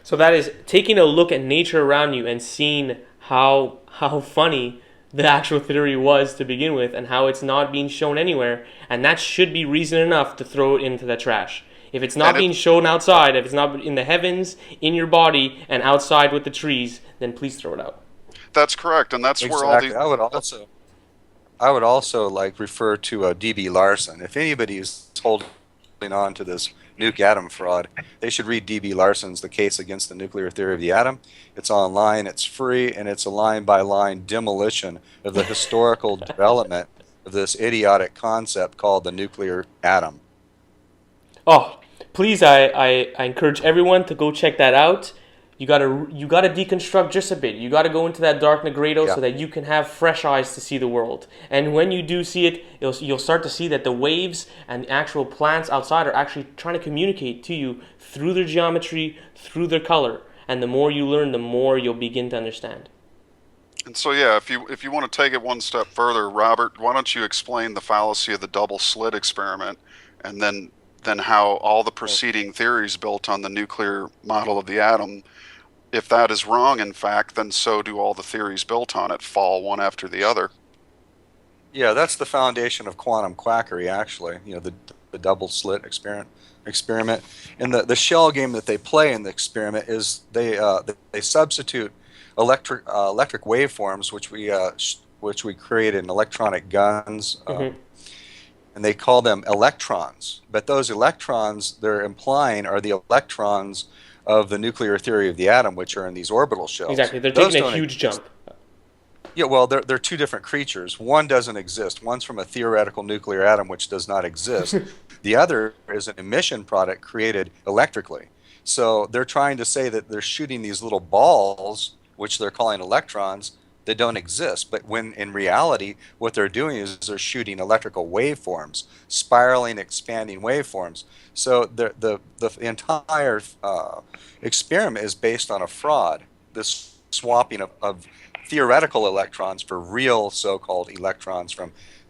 So that is taking a look at nature around you and seeing how funny the actual theory was to begin with, and how it's not being shown anywhere, and that should be reason enough to throw it into the trash. If it's not being shown outside, if it's not in the heavens, in your body, and outside with the trees, then please throw it out. That's correct, and that's Exactly. where all these. I would also like refer to D.B. Larson. If anybody is holding on to this nuke atom fraud, they should read D.B. Larson's The Case Against the Nuclear Theory of the Atom. It's online, it's free, and it's a line-by-line demolition of the historical development of this idiotic concept called the nuclear atom. Oh, please, I encourage everyone to go check that out. You gotta deconstruct just a bit. You gotta go into that dark Negredo so that you can have fresh eyes to see the world. And when you do see it, you'll start to see that the waves and the actual plants outside are actually trying to communicate to you through their geometry, through their color. And the more you learn, the more you'll begin to understand. And so, yeah, if you want to take it one step further, Robert, why don't you explain the fallacy of the double slit experiment, and then how all the preceding theories built on the nuclear model of the atom, if that is wrong, in fact, then so do all the theories built on it fall one after the other. Yeah, that's the foundation of quantum quackery, actually. The double slit experiment. And the shell game that they play in the experiment is they substitute electric waveforms, which we create in electronic guns, and they call them electrons. But those electrons they're implying are the electrons of the nuclear theory of the atom, which are in these orbital shells. Exactly, they're taking a huge jump. Yeah, well, they're two different creatures. One doesn't exist. One's from a theoretical nuclear atom, which does not exist. The other is an emission product created electrically. So they're trying to say that they're shooting these little balls, which they're calling electrons, that don't exist. But when in reality, what they're doing is they're shooting electrical waveforms, spiraling, expanding waveforms. So the entire experiment is based on a fraud, this swapping of theoretical electrons for real so-called electrons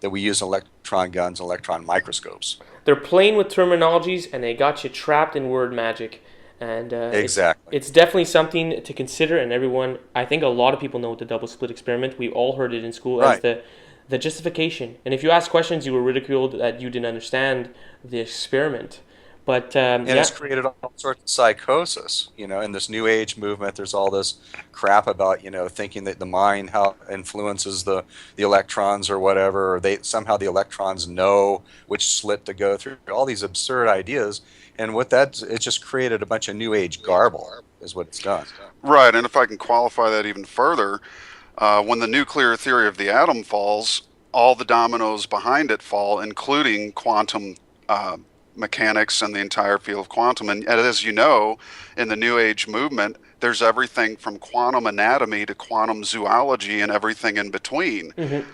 that we use in electron guns, electron microscopes. They're playing with terminologies, and they got you trapped in word magic. And exactly. It's definitely something to consider, and everyone, I think a lot of people know the double slit experiment. We all heard it in school as the justification. And if you ask questions, you were ridiculed that you didn't understand the experiment. But And it's created all sorts of psychosis, in this New Age movement. There's all this crap about, thinking that the mind how influences the electrons or whatever, or somehow the electrons know which slit to go through. All these absurd ideas, and it just created a bunch of New Age garble, is what it's done. Right, and if I can qualify that even further, when the nuclear theory of the atom falls, all the dominoes behind it fall, including quantum mechanics and the entire field of quantum. And as you know, in the New Age movement, there's everything from quantum anatomy to quantum zoology and everything in between. Mhm.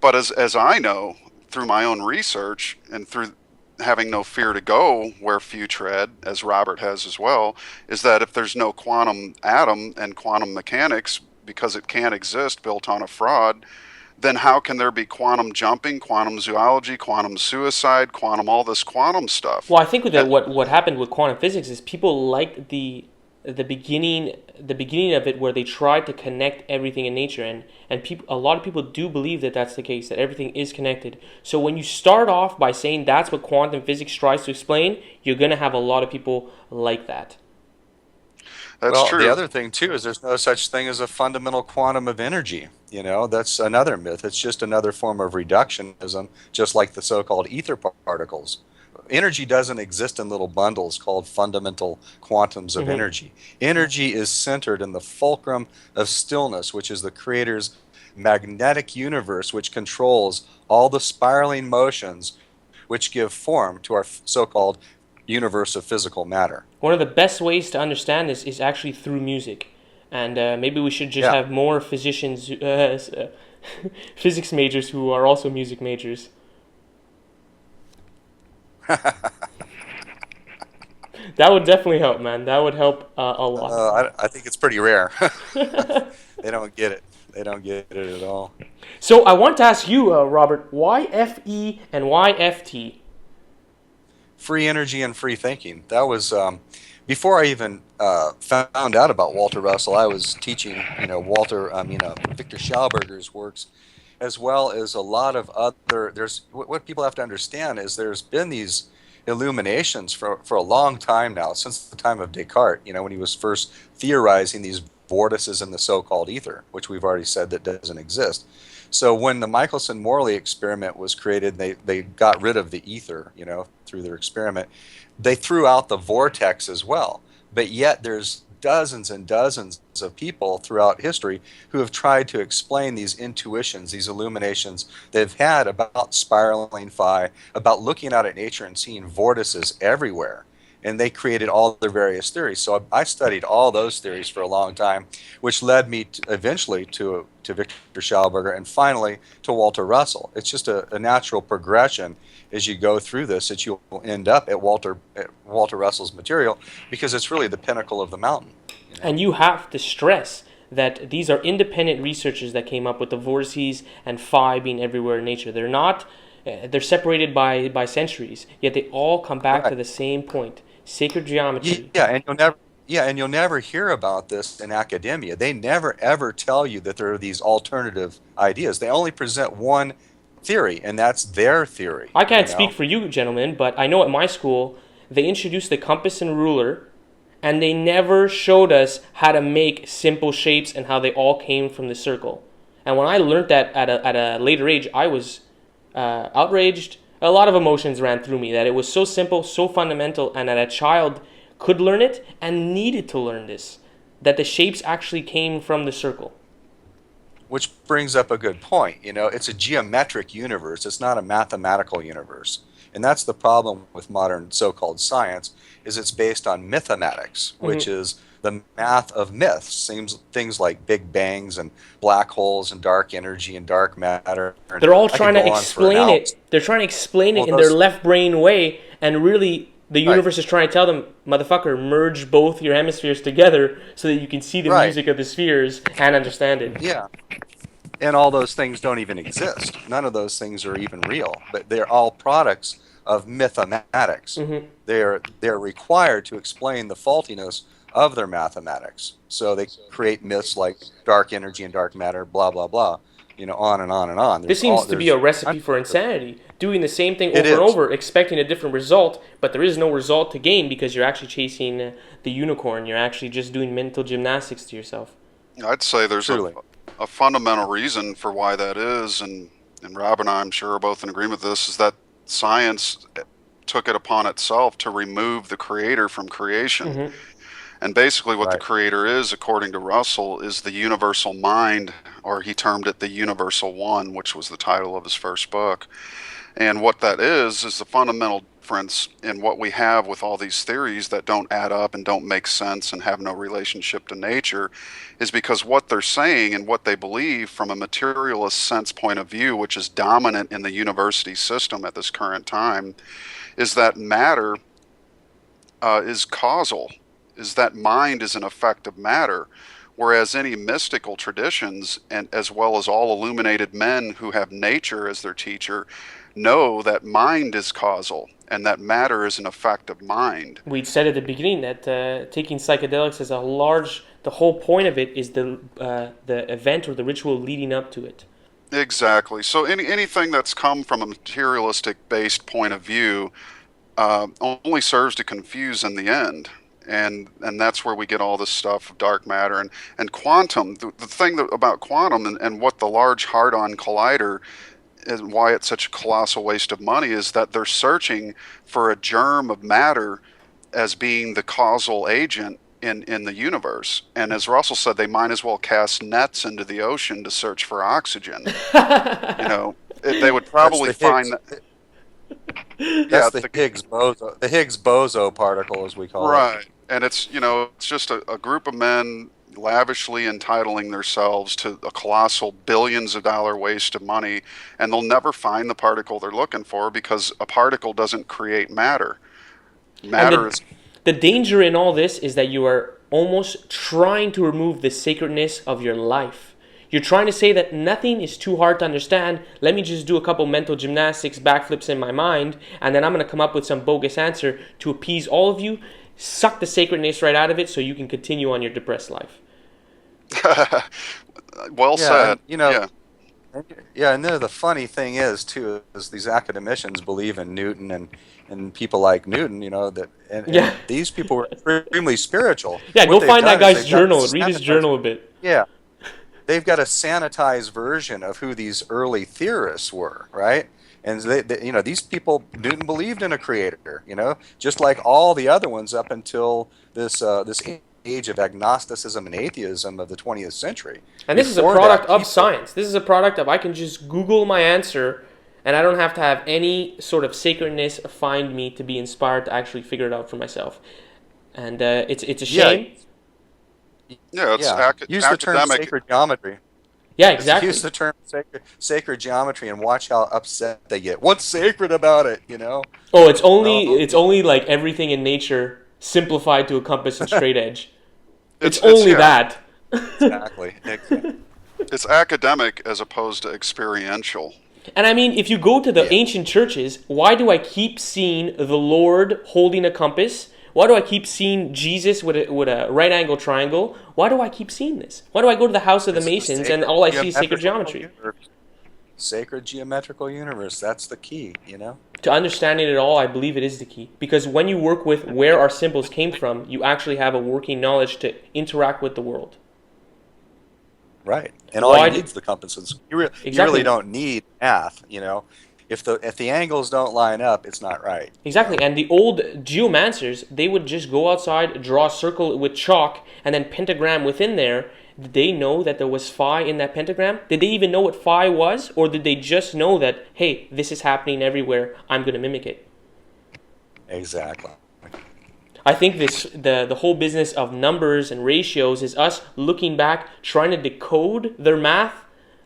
But as I know through my own research and through having no fear to go where few tread, as Robert has as well, is that if there's no quantum atom and quantum mechanics, because it can't exist built on a fraud, then how can there be quantum jumping, quantum zoology, quantum suicide, quantum all this quantum stuff? Well, I think that And what happened with quantum physics is people liked the beginning of it where they tried to connect everything in nature, and people, a lot of people do believe that that's the case, that everything is connected. So when you start off by saying that's what quantum physics tries to explain, you're going to have a lot of people like that. that's Well, the true. other thing too is there's no such thing as a fundamental quantum of energy. That's another myth. It's just another form of reductionism, just like the so-called ether particles. Energy doesn't exist in little bundles called fundamental quantums of Hmm. energy. Energy is centered in the fulcrum of stillness, which is the Creator's magnetic universe, which controls all the spiraling motions which give form to our so-called universe of physical matter. One of the best ways to understand this is actually through music. And maybe we should just Yeah. have more physicians, physics majors who are also music majors. That would definitely help, man. That would help a lot. I think it's pretty rare. They don't get it. They don't get it at all. So I want to ask you, Robert, why FE and why FT? Free energy and free thinking. That was before I even found out about Walter Russell. I was teaching, Victor Schauberger's works, as well as a lot of other. There's what people have to understand is there's been these illuminations for a long time now, since the time of Descartes. When he was first theorizing these vortices in the so-called ether, which we've already said that doesn't exist. So when the Michelson-Morley experiment was created, they got rid of the ether, through their experiment. They threw out the vortex as well. But yet there's dozens and dozens of people throughout history who have tried to explain these intuitions, these illuminations they've had about spiraling phi, about looking out at nature and seeing vortices everywhere. And they created all their various theories. So I studied all those theories for a long time, which led me eventually to Victor Schauberger and finally to Walter Russell. It's just a natural progression as you go through this that you'll end up at Walter Russell's material, because it's really the pinnacle of the mountain. And you have to stress that these are independent researchers that came up with the vortices and phi being everywhere in nature. They're not, they're separated by centuries, yet they all come back to Right. the same point: sacred geometry. And you'll never hear about this in academia. They never ever tell you that there are these alternative ideas. They only present one theory, and that's their theory. I can't speak for you, gentlemen, but I know at my school they introduced the compass and ruler, and they never showed us how to make simple shapes and how they all came from the circle. And when I learned that at a later age, I was outraged. A lot of emotions ran through me that it was so simple, so fundamental, and that a child could learn it and needed to learn this, that the shapes actually came from the circle. Which brings up a good point. It's a geometric universe. It's not a mathematical universe. And that's the problem with modern so-called science, is it's based on mythematics, which Mhm. is the math of myths. Things like big bangs and black holes and dark energy and dark matter. And They're all I could trying to go on for an explain hour. it. They're trying to explain it Well, in their those, left brain way, and really, the right, universe is trying to tell them, motherfucker, merge both your hemispheres together so that you can see the right, music of the spheres and understand it. yeah. And all those things don't even exist. None of those things are even real, but they're all products of mythematics. Hmm. They're required to explain the faultiness of their mathematics. So they create myths like dark energy and dark matter, blah blah blah, on and on and on. This seems to be a recipe for insanity. doing the same thing It over and is. over, expecting a different result, but there is no result to gain because you're actually chasing the unicorn. You're actually just doing mental gymnastics to yourself. I'd say there's Truly. a fundamental reason for why that is, and Rob and I, I'm sure, are both in agreement with this, is that science took it upon itself to remove the creator from creation. Mm-hmm. And basically, what the Right. creator is, according to Russell, is the universal mind, or he termed it the universal one, which was the title of his first book. And what that is the fundamental difference in what we have with all these theories that don't add up and don't make sense and have no relationship to nature, is because what they're saying and what they believe from a materialist sense point of view, which is dominant in the university system at this current time, is that matter is causal, is that mind is an effect of matter. Whereas any mystical traditions, and as well as all illuminated men who have nature as their teacher, know that mind is causal and that matter is an effect of mind. We said at the beginning that taking psychedelics is the whole point of it is the event or the ritual leading up to it. Exactly. So anything that's come from a materialistic based point of view only serves to confuse in the end. And that's where we get all this stuff of dark matter and quantum. The thing about quantum and what the Large Hadron Collider and why it's such a colossal waste of money is that they're searching for a germ of matter as being the causal agent in the universe. And as Russell said, they might as well cast nets into the ocean to search for oxygen. They would probably find that. That's the Higgs boson. The Higgs boson particle, as we call it. Right. And it's just a group of men lavishly entitling themselves to a colossal billions of dollar waste of money, and they'll never find the particle they're looking for because a particle doesn't create matter. Matter is... The danger in all this is that you are almost trying to remove the sacredness of your life. You're trying to say that nothing is too hard to understand. Let me just do a couple mental gymnastics, backflips in my mind, and then I'm going to come up with some bogus answer to appease all of you, suck the sacredness right out of it so you can continue on your depressed life. Well said. And then the funny thing is too is these academicians believe in Newton and people like Newton, and these people were extremely spiritual. Yeah, What go find that guy's they've journal, read his journal a bit. Yeah, they've got a sanitized version of who these early theorists were, right? And these people, Newton believed in a creator, just like all the other ones up until this age of agnosticism and atheism of the 20th century. And this is a product of science. This is a product of I can just Google my answer, and I don't have to have any sort of sacredness find me to be inspired to actually figure it out for myself. And it's a shame. Use the term sacred geometry. Yeah, exactly. Use the term sacred geometry and watch how upset they get. What's sacred about it, Oh, it's only like everything in nature simplified to a compass and straight edge. It's only that. Exactly. It's academic as opposed to experiential. And I mean, if you go to the ancient churches, why do I keep seeing the Lord holding a compass? Why do I keep seeing Jesus with a right angle triangle? Why do I keep seeing this? Why do I go to the House of the Masons and all I see is sacred geometry? Sacred geometrical universe, that's the key, To understanding it all, I believe it is the key. Because when you work with where our symbols came from, you actually have a working knowledge to interact with the world. Right. And all you need is the compasses. You really don't need math, If the angles don't line up, it's not right. Exactly. And the old geomancers, they would just go outside, draw a circle with chalk, and then pentagram within there. Did they know that there was phi in that pentagram? Did they even know what phi was? Or did they just know that, hey, this is happening everywhere, I'm going to mimic it? Exactly. I think the whole business of numbers and ratios is us looking back, trying to decode their math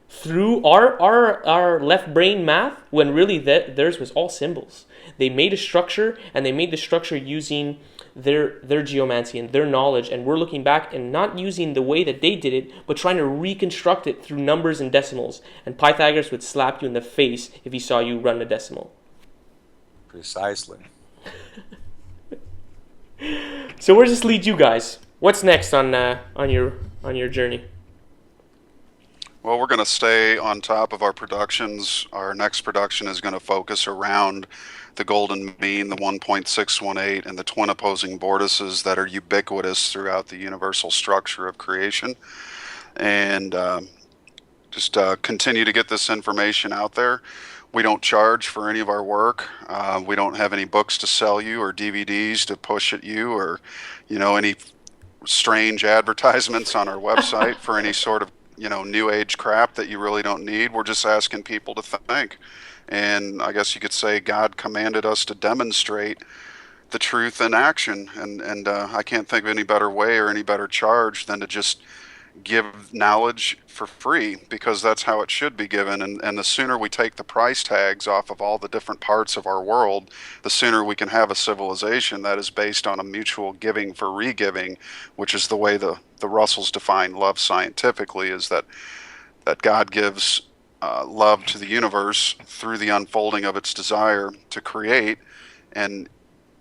through our left brain math, when really theirs was all symbols. They made a structure, and they made the structure using their geomancy and their knowledge, and we're looking back and not using the way that they did it, but trying to reconstruct it through numbers and decimals. And Pythagoras would slap you in the face if he saw you run a decimal. Precisely. So where does this lead you guys? What's next on your journey? Well, we're going to stay on top of our productions. Our next production is going to focus around the golden mean, the 1.618, and the twin opposing vortices that are ubiquitous throughout the universal structure of creation. And just continue to get this information out there. We don't charge for any of our work. We don't have any books to sell you or DVDs to push at you, or any strange advertisements on our website for any sort of new age crap that you really don't need. We're just asking people to think. And I guess you could say God commanded us to demonstrate the truth in action. And I can't think of any better way or any better charge than to just give knowledge for free, because that's how it should be given. And the sooner we take the price tags off of all the different parts of our world, the sooner we can have a civilization that is based on a mutual giving for re-giving, which is the way the Russells define love scientifically, is that God gives love to the universe through the unfolding of its desire to create, and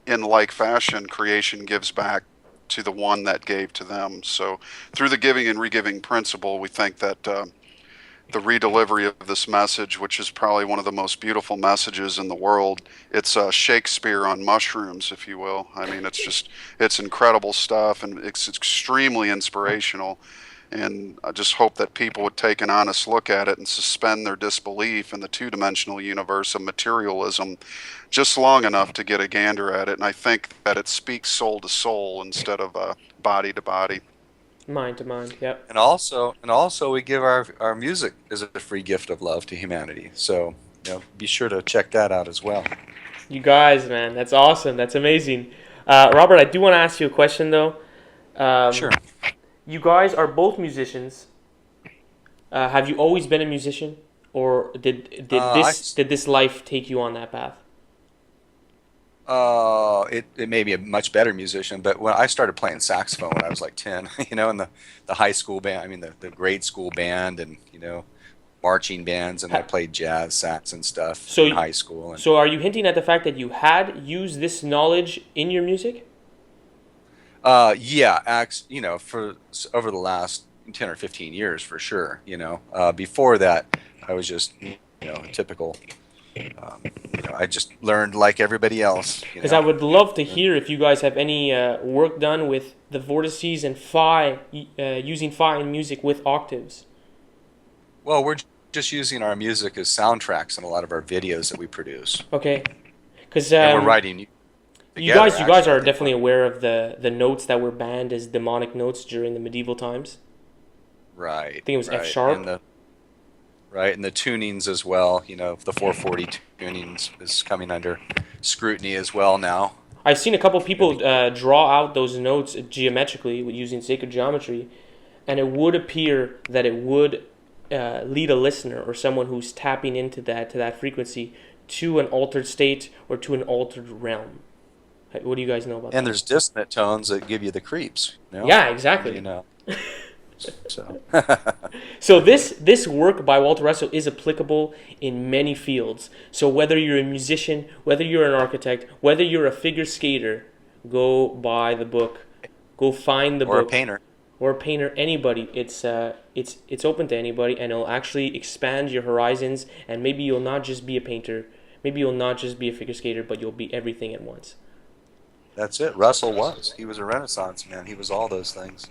in like fashion, creation gives back to the one that gave to them. So through the giving and re-giving principle, we think that the redelivery of this message, which is probably one of the most beautiful messages in the world, it's Shakespeare on mushrooms, if you will. I mean, it's incredible stuff, and it's extremely inspirational. And I just hope that people would take an honest look at it and suspend their disbelief in the two-dimensional universe of materialism just long enough to get a gander at it. And I think that it speaks soul to soul instead of body to body. Mind to mind, yep. And also we give our music as a free gift of love to humanity. So be sure to check that out as well. You guys, man, that's awesome. That's amazing. Robert, I do want to ask you a question, though. Sure. You guys are both musicians. Have you always been a musician, or did this life take you on that path? It may be a much better musician, but when I started playing saxophone when I was like 10, in the high school band, I mean the grade school band, and marching bands, and I played jazz sax and stuff in high school. And, so are you hinting at the fact that you had used this knowledge in your music? Yeah, for over the last 10 or 15 years, for sure. Before that, I was just, a typical. I just learned like everybody else. Because I would love to hear if you guys have any work done with the vortices and phi, using phi in music with octaves. Well, we're just using our music as soundtracks in a lot of our videos that we produce. Okay, because and we're writing. You guys are definitely aware of the notes that were banned as demonic notes during the medieval times. Right. I think it was F sharp. And the tunings as well. The 440 tunings is coming under scrutiny as well now. I've seen a couple people draw out those notes geometrically using sacred geometry, and it would appear that it would lead a listener or someone who's tapping into that frequency to an altered state or to an altered realm. What do you guys know about that? And there's dissonant tones that give you the creeps. Yeah, exactly. So, so this work by Walter Russell is applicable in many fields. So whether you're a musician, whether you're an architect, whether you're a figure skater, go buy the book. Go find the book. Or a painter. Or a painter. Anybody. It's open to anybody, and it'll actually expand your horizons. And maybe you'll not just be a painter. Maybe you'll not just be a figure skater, but you'll be everything at once. That's it. Russell was. He was a Renaissance man. He was all those things.